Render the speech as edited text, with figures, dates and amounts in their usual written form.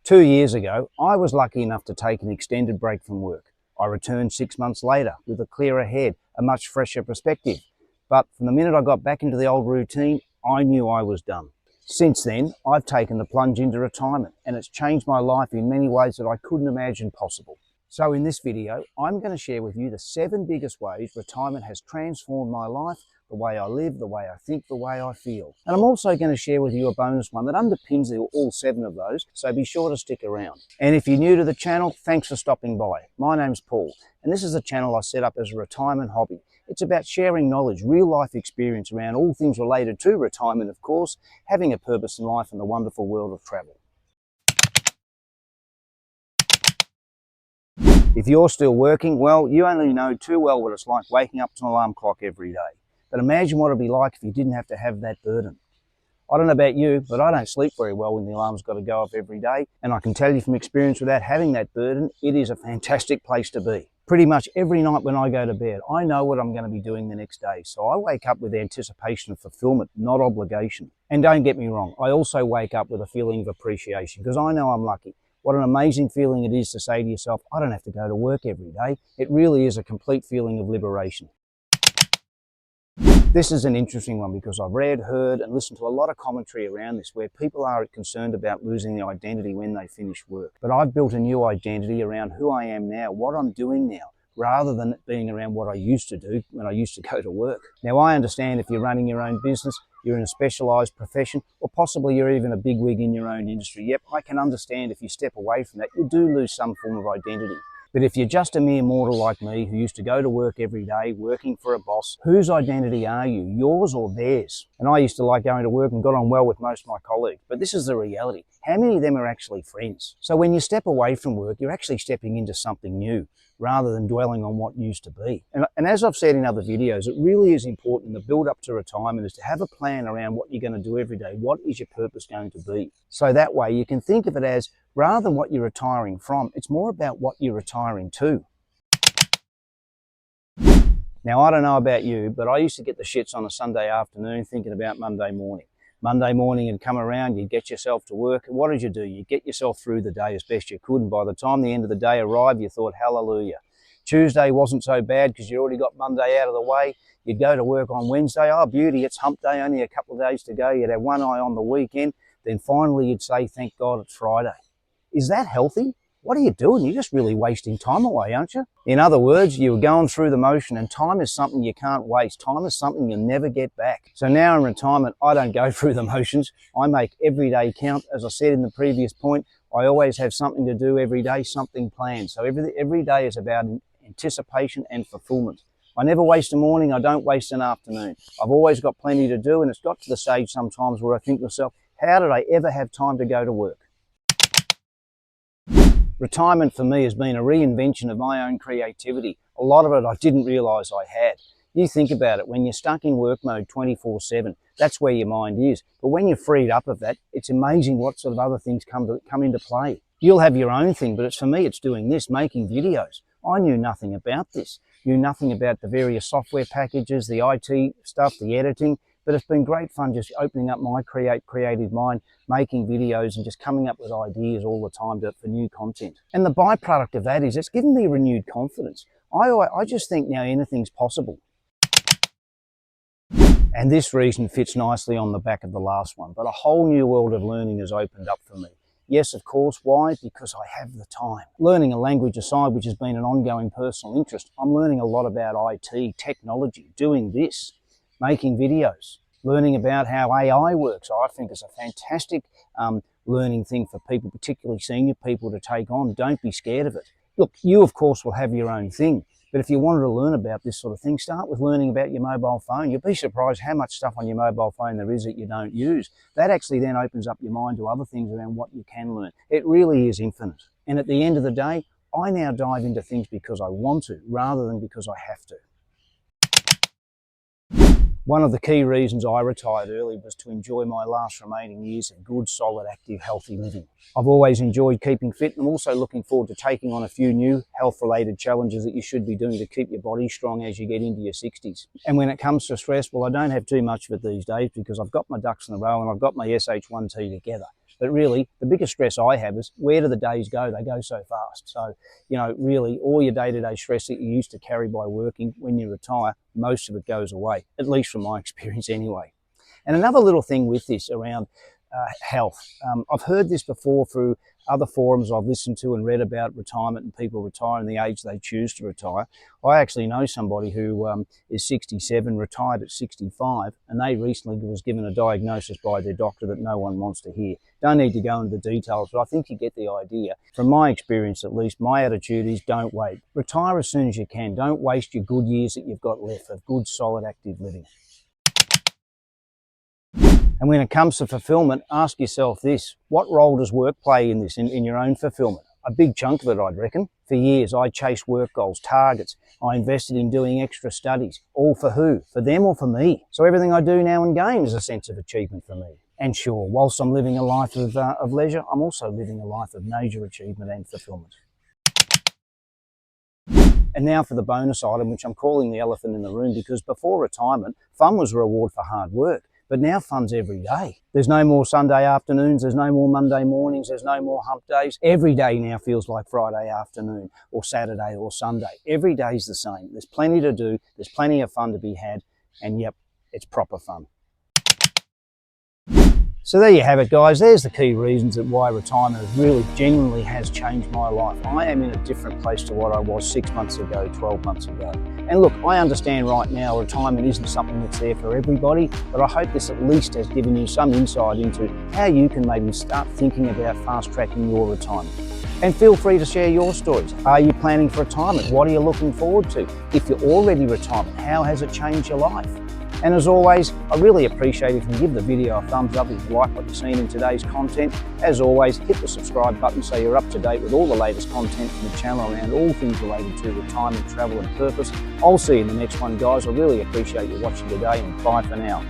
2 years ago, I was lucky enough to take an extended break from work. I returned 6 months later with a clearer head, a much fresher perspective. But from the minute I got back into the old routine, I knew I was done. Since then, I've taken the plunge into retirement, and it's changed my life in many ways that I couldn't imagine possible. So in this video, I'm going to share with you the 7 biggest ways retirement has transformed my life, the way I live, the way I think, the way I feel. And I'm also going to share with you a bonus one that underpins all 7 of those, so be sure to stick around. And if you're new to the channel, thanks for stopping by. My name's Paul, and this is a channel I set up as a retirement hobby. It's about sharing knowledge, real life experience around all things related to retirement, of course, having a purpose in life and the wonderful world of travel. If you're still working, well, you only know too well what it's like waking up to an alarm clock every day. But imagine what it'd be like if you didn't have to have that burden. I don't know about you, but I don't sleep very well when the alarm's got to go off every day. And I can tell you from experience, without having that burden, it is a fantastic place to be. Pretty much every night when I go to bed, I know what I'm going to be doing the next day. So I wake up with anticipation of fulfillment, not obligation. And don't get me wrong, I also wake up with a feeling of appreciation because I know I'm lucky. What an amazing feeling it is to say to yourself, I don't have to go to work every day. It really is a complete feeling of liberation. This is an interesting one because I've read, heard and listened to a lot of commentary around this where people are concerned about losing their identity when they finish work. But I've built a new identity around who I am now, what I'm doing now, rather than it being around what I used to do when I used to go to work. Now I understand if you're running your own business, you're in a specialised profession, or possibly you're even a bigwig in your own industry. Yep, I can understand if you step away from that, you do lose some form of identity. But if you're just a mere mortal like me who used to go to work every day, working for a boss, whose identity are you, yours or theirs? And I used to like going to work and got on well with most of my colleagues, but this is the reality. How many of them are actually friends? So when you step away from work, you're actually stepping into something new, rather than dwelling on what used to be. And as I've said in other videos, it really is important, the build up to retirement is to have a plan around what you're going to do every day. What is your purpose going to be? So that way you can think of it as, rather than what you're retiring from, it's more about what you're retiring to. Now, I don't know about you, but I used to get the shits on a Sunday afternoon thinking about Monday morning. Monday morning you'd come around, you'd get yourself to work. And what did you do? You get yourself through the day as best you could. And by the time the end of the day arrived, you thought, hallelujah. Tuesday wasn't so bad because you already got Monday out of the way. You'd go to work on Wednesday. Oh, beauty, it's hump day, only a couple of days to go. You'd have one eye on the weekend. Then finally you'd say, thank God it's Friday. Is that healthy? What are you doing? You're just really wasting time away, aren't you? In other words, you were going through the motion, and time is something you can't waste. Time is something you'll never get back. So now in retirement, I don't go through the motions. I make every day count. As I said in the previous point, I always have something to do every day, something planned. So every day is about anticipation and fulfillment. I never waste a morning. I don't waste an afternoon. I've always got plenty to do, and it's got to the stage sometimes where I think to myself, how did I ever have time to go to work? Retirement for me has been a reinvention of my own creativity. A lot of it I didn't realise I had. You think about it, when you're stuck in work mode 24/7, that's where your mind is. But when you're freed up of that, it's amazing what sort of other things come into play. You'll have your own thing, but for me it's doing this, making videos. I knew nothing about this. Knew nothing about the various software packages, the IT stuff, the editing. But it's been great fun just opening up my creative mind, making videos and just coming up with ideas all the time for new content. And the byproduct of that is it's given me renewed confidence. I just think now anything's possible. And this reason fits nicely on the back of the last one, but a whole new world of learning has opened up for me. Yes, of course. Why? Because I have the time. Learning a language aside, which has been an ongoing personal interest, I'm learning a lot about IT, technology, doing this. Making videos, learning about how AI works. I think it's a fantastic learning thing for people, particularly senior people, to take on. Don't be scared of it. Look, you of course will have your own thing, but if you wanted to learn about this sort of thing, start with learning about your mobile phone. You'll be surprised how much stuff on your mobile phone there is that you don't use. That actually then opens up your mind to other things around what you can learn. It really is infinite. And at the end of the day, I now dive into things because I want to, rather than because I have to. One of the key reasons I retired early was to enjoy my last remaining years of good, solid, active, healthy living. I've always enjoyed keeping fit, and I'm also looking forward to taking on a few new health-related challenges that you should be doing to keep your body strong as you get into your 60s. And when it comes to stress, well, I don't have too much of it these days because I've got my ducks in a row and I've got my SH1T together. But really, the biggest stress I have is, where do the days go? They go so fast. So, you know, really, all your day-to-day stress that you used to carry by working, when you retire, most of it goes away, at least from my experience anyway. And another little thing with this around health. I've heard this before through other forums I've listened to and read about retirement and people retiring the age they choose to retire. I actually know somebody who is 67, retired at 65, and they recently was given a diagnosis by their doctor that no one wants to hear. Don't need to go into the details, but I think you get the idea. From my experience at least, my attitude is don't wait. Retire as soon as you can. Don't waste your good years that you've got left of good, solid, active living. And when it comes to fulfillment, ask yourself this: what role does work play in this, in your own fulfillment? A big chunk of it, I'd reckon. For years, I chased work goals, targets. I invested in doing extra studies. All for who? For them or for me? So everything I do now and gain is a sense of achievement for me. And sure, whilst I'm living a life of leisure, I'm also living a life of major achievement and fulfillment. And now for the bonus item, which I'm calling the elephant in the room, because before retirement, fun was a reward for hard work. But now fun's every day. There's no more Sunday afternoons, there's no more Monday mornings, there's no more hump days. Every day now feels like Friday afternoon or Saturday or Sunday. Every day's the same. There's plenty to do, there's plenty of fun to be had, and yep, it's proper fun. So there you have it, guys. There's the key reasons that why retirement really genuinely has changed my life. I am in a different place to what I was 6 months ago, 12 months ago. And look, I understand right now retirement isn't something that's there for everybody, but I hope this at least has given you some insight into how you can maybe start thinking about fast-tracking your retirement. And feel free to share your stories. Are you planning for retirement? What are you looking forward to? If you're already retired, how has it changed your life? And as always, I really appreciate if you give the video a thumbs up if you like what you've seen in today's content. As always, hit the subscribe button so you're up to date with all the latest content from the channel around all things related to retirement, travel and purpose. I'll see you in the next one, guys. I really appreciate you watching today, and bye for now.